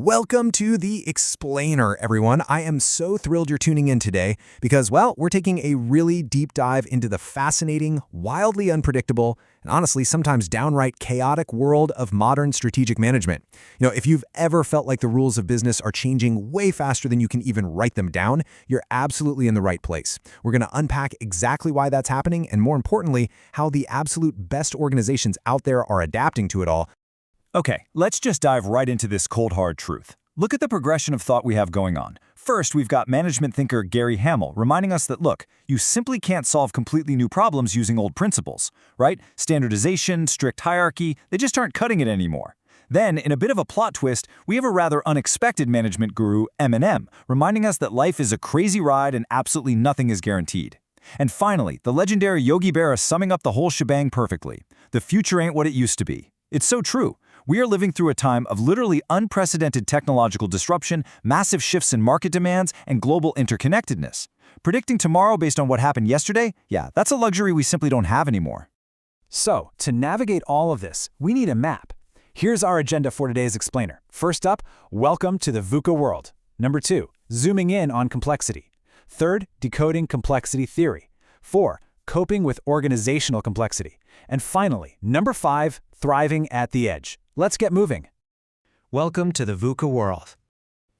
Welcome to The Explainer, everyone. I am so thrilled you're tuning in today because, well, we're taking a really deep dive into the fascinating, wildly unpredictable, and honestly, sometimes downright chaotic world of modern strategic management. If you've ever felt like the rules of business are changing way faster than you can even write them down, you're absolutely in the right place. We're going to unpack exactly why that's happening and, more importantly, how the absolute best organizations out there are adapting to it all. Okay, let's just dive right into this cold hard truth. Look at the progression of thought we have going on. First, we've got management thinker Gary Hamel reminding us that, look, you simply can't solve completely new problems using old principles, right? Standardization, strict hierarchy, they just aren't cutting it anymore. Then, in a bit of a plot twist, we have a rather unexpected management guru, M&M, reminding us that life is a crazy ride and absolutely nothing is guaranteed. And finally, the legendary Yogi Berra summing up the whole shebang perfectly. The future ain't what it used to be. It's so true. We are living through a time of literally unprecedented technological disruption, massive shifts in market demands, and global interconnectedness. Predicting tomorrow based on what happened yesterday? Yeah, that's a luxury we simply don't have anymore. So, to navigate all of this, we need a map. Here's our agenda for today's explainer. First up, welcome to the VUCA world. Number 2, zooming in on complexity. Third, decoding complexity theory. 4, coping with organizational complexity. And finally, number 5, thriving at the edge. Let's get moving. Welcome to the VUCA world.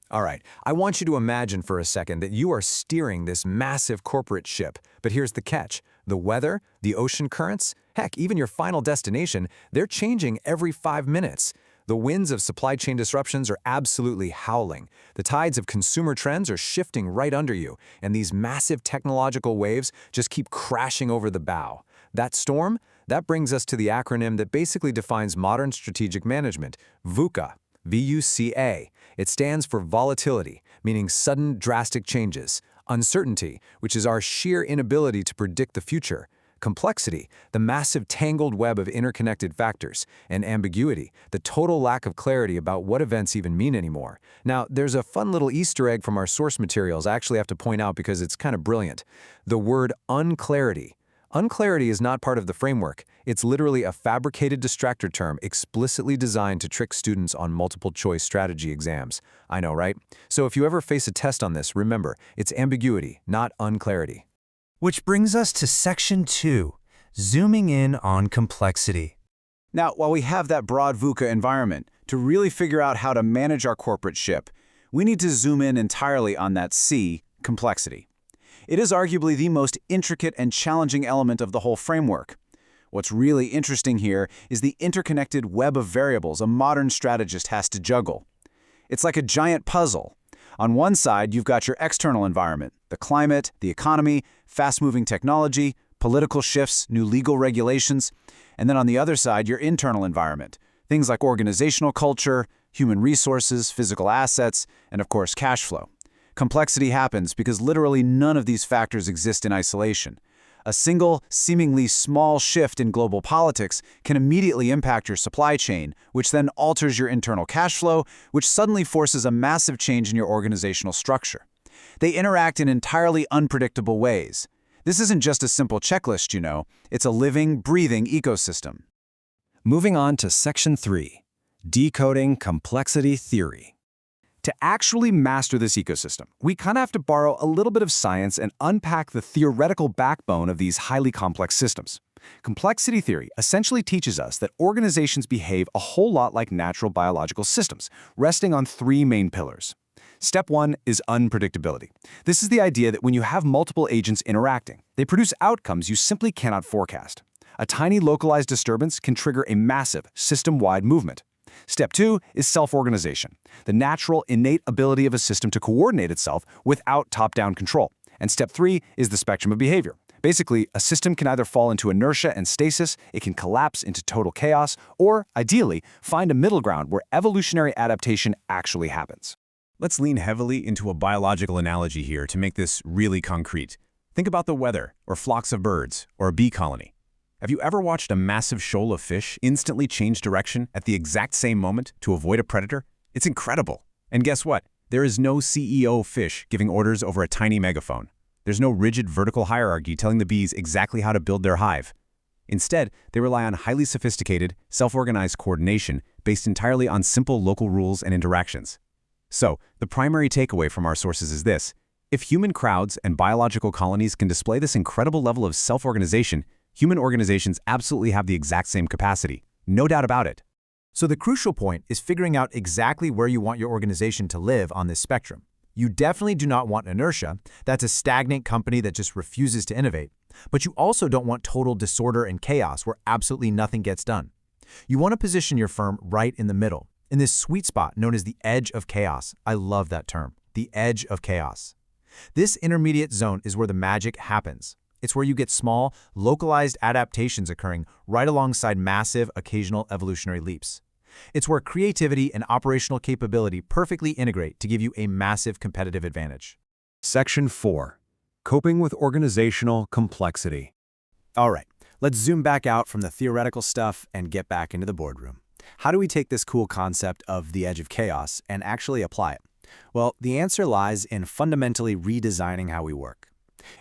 All right, I want you to imagine for a second that you are steering this massive corporate ship. But here's the catch. The weather, the ocean currents, heck, even your final destination, they're changing every 5 minutes. The winds of supply chain disruptions are absolutely howling. The tides of consumer trends are shifting right under you, and these massive technological waves just keep crashing over the bow. That storm? That brings us to the acronym that basically defines modern strategic management, VUCA, V-U-C-A. It stands for volatility, meaning sudden, drastic changes, uncertainty, which is our sheer inability to predict the future, complexity, the massive tangled web of interconnected factors, and ambiguity, the total lack of clarity about what events even mean anymore. Now, there's a fun little Easter egg from our source materials I actually have to point out because it's kind of brilliant. The word unclarity. Unclarity is not part of the framework. It's literally a fabricated distractor term explicitly designed to trick students on multiple-choice strategy exams. I know, right? So if you ever face a test on this, remember, it's ambiguity, not unclarity. Which brings us to Section 2, zooming in on complexity. Now, while we have that broad VUCA environment, to really figure out how to manage our corporate ship, we need to zoom in entirely on that C, complexity. It is arguably the most intricate and challenging element of the whole framework. What's really interesting here is the interconnected web of variables a modern strategist has to juggle. It's like a giant puzzle. On one side, you've got your external environment, the climate, the economy, fast-moving technology, political shifts, new legal regulations, and then on the other side, your internal environment, things like organizational culture, human resources, physical assets, and of course, cash flow. Complexity happens because literally none of these factors exist in isolation. A single, seemingly small shift in global politics can immediately impact your supply chain, which then alters your internal cash flow, which suddenly forces a massive change in your organizational structure. They interact in entirely unpredictable ways. This isn't just a simple checklist, it's a living, breathing ecosystem. Moving on to Section 3, decoding complexity theory. To actually master this ecosystem, we kind of have to borrow a little bit of science and unpack the theoretical backbone of these highly complex systems. Complexity theory essentially teaches us that organizations behave a whole lot like natural biological systems, resting on 3 main pillars. Step 1 is unpredictability. This is the idea that when you have multiple agents interacting, they produce outcomes you simply cannot forecast. A tiny localized disturbance can trigger a massive, system-wide movement. Step 2 is self-organization, the natural, innate ability of a system to coordinate itself without top-down control. And step 3 is the spectrum of behavior. Basically, a system can either fall into inertia and stasis, it can collapse into total chaos, or, ideally, find a middle ground where evolutionary adaptation actually happens. Let's lean heavily into a biological analogy here to make this really concrete. Think about the weather, or flocks of birds, or a bee colony. Have you ever watched a massive shoal of fish instantly change direction at the exact same moment to avoid a predator? It's incredible. And guess what? There is no CEO fish giving orders over a tiny megaphone. There's no rigid vertical hierarchy telling the bees exactly how to build their hive. Instead, they rely on highly sophisticated, self-organized coordination based entirely on simple local rules and interactions. So, the primary takeaway from our sources is this. If human crowds and biological colonies can display this incredible level of self-organization, human organizations absolutely have the exact same capacity. No doubt about it. So the crucial point is figuring out exactly where you want your organization to live on this spectrum. You definitely do not want inertia. That's a stagnant company that just refuses to innovate. But you also don't want total disorder and chaos where absolutely nothing gets done. You want to position your firm right in the middle, in this sweet spot known as the edge of chaos. I love that term, the edge of chaos. This intermediate zone is where the magic happens. It's where you get small, localized adaptations occurring right alongside massive, occasional evolutionary leaps. It's where creativity and operational capability perfectly integrate to give you a massive competitive advantage. Section 4. Coping with organizational complexity. All right, let's zoom back out from the theoretical stuff and get back into the boardroom. How do we take this cool concept of the edge of chaos and actually apply it? Well, the answer lies in fundamentally redesigning how we work.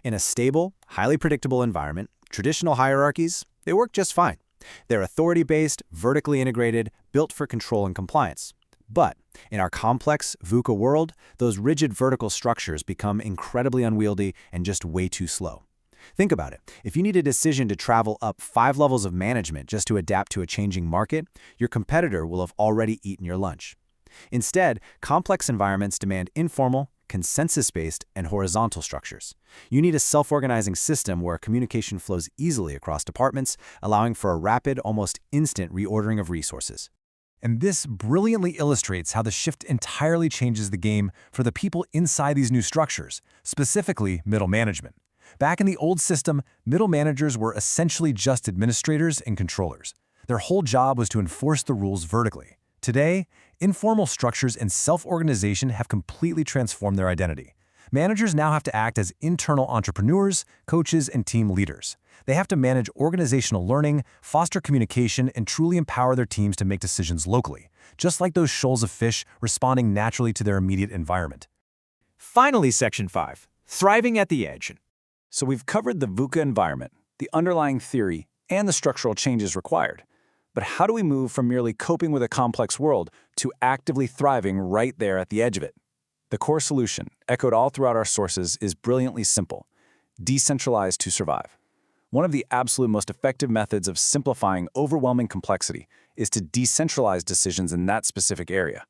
In a stable, highly predictable environment, traditional hierarchies, they work just fine. They're authority-based, vertically integrated, built for control and compliance. But in our complex VUCA world, those rigid vertical structures become incredibly unwieldy and just way too slow. Think about it. If you need a decision to travel up 5 levels of management just to adapt to a changing market, your competitor will have already eaten your lunch. Instead, complex environments demand informal, consensus-based, and horizontal structures. You need a self-organizing system where communication flows easily across departments, allowing for a rapid, almost instant reordering of resources. And this brilliantly illustrates how the shift entirely changes the game for the people inside these new structures, specifically middle management. Back in the old system, middle managers were essentially just administrators and controllers. Their whole job was to enforce the rules vertically. Today, informal structures and self-organization have completely transformed their identity. Managers now have to act as internal entrepreneurs, coaches, and team leaders. They have to manage organizational learning, foster communication, and truly empower their teams to make decisions locally, just like those shoals of fish responding naturally to their immediate environment. Finally, Section 5, thriving at the edge. So we've covered the VUCA environment, the underlying theory, and the structural changes required. But how do we move from merely coping with a complex world to actively thriving right there at the edge of it? The core solution, echoed all throughout our sources, is brilliantly simple: decentralize to survive. One of the absolute most effective methods of simplifying overwhelming complexity is to decentralize decisions in that specific area.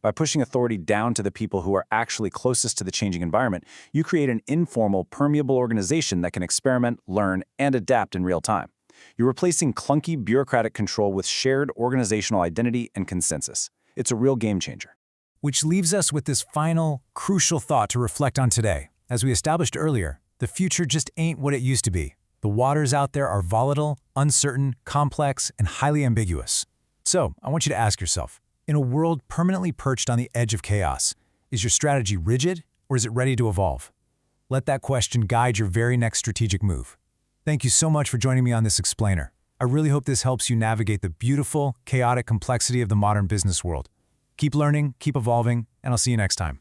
By pushing authority down to the people who are actually closest to the changing environment, you create an informal, permeable organization that can experiment, learn, and adapt in real time. You're replacing clunky bureaucratic control with shared organizational identity and consensus. It's a real game changer. Which leaves us with this final, crucial thought to reflect on today. As we established earlier, the future just ain't what it used to be. The waters out there are volatile, uncertain, complex, and highly ambiguous. So, I want you to ask yourself, in a world permanently perched on the edge of chaos, is your strategy rigid or is it ready to evolve? Let that question guide your very next strategic move. Thank you so much for joining me on this explainer. I really hope this helps you navigate the beautiful, chaotic complexity of the modern business world. Keep learning, keep evolving, and I'll see you next time.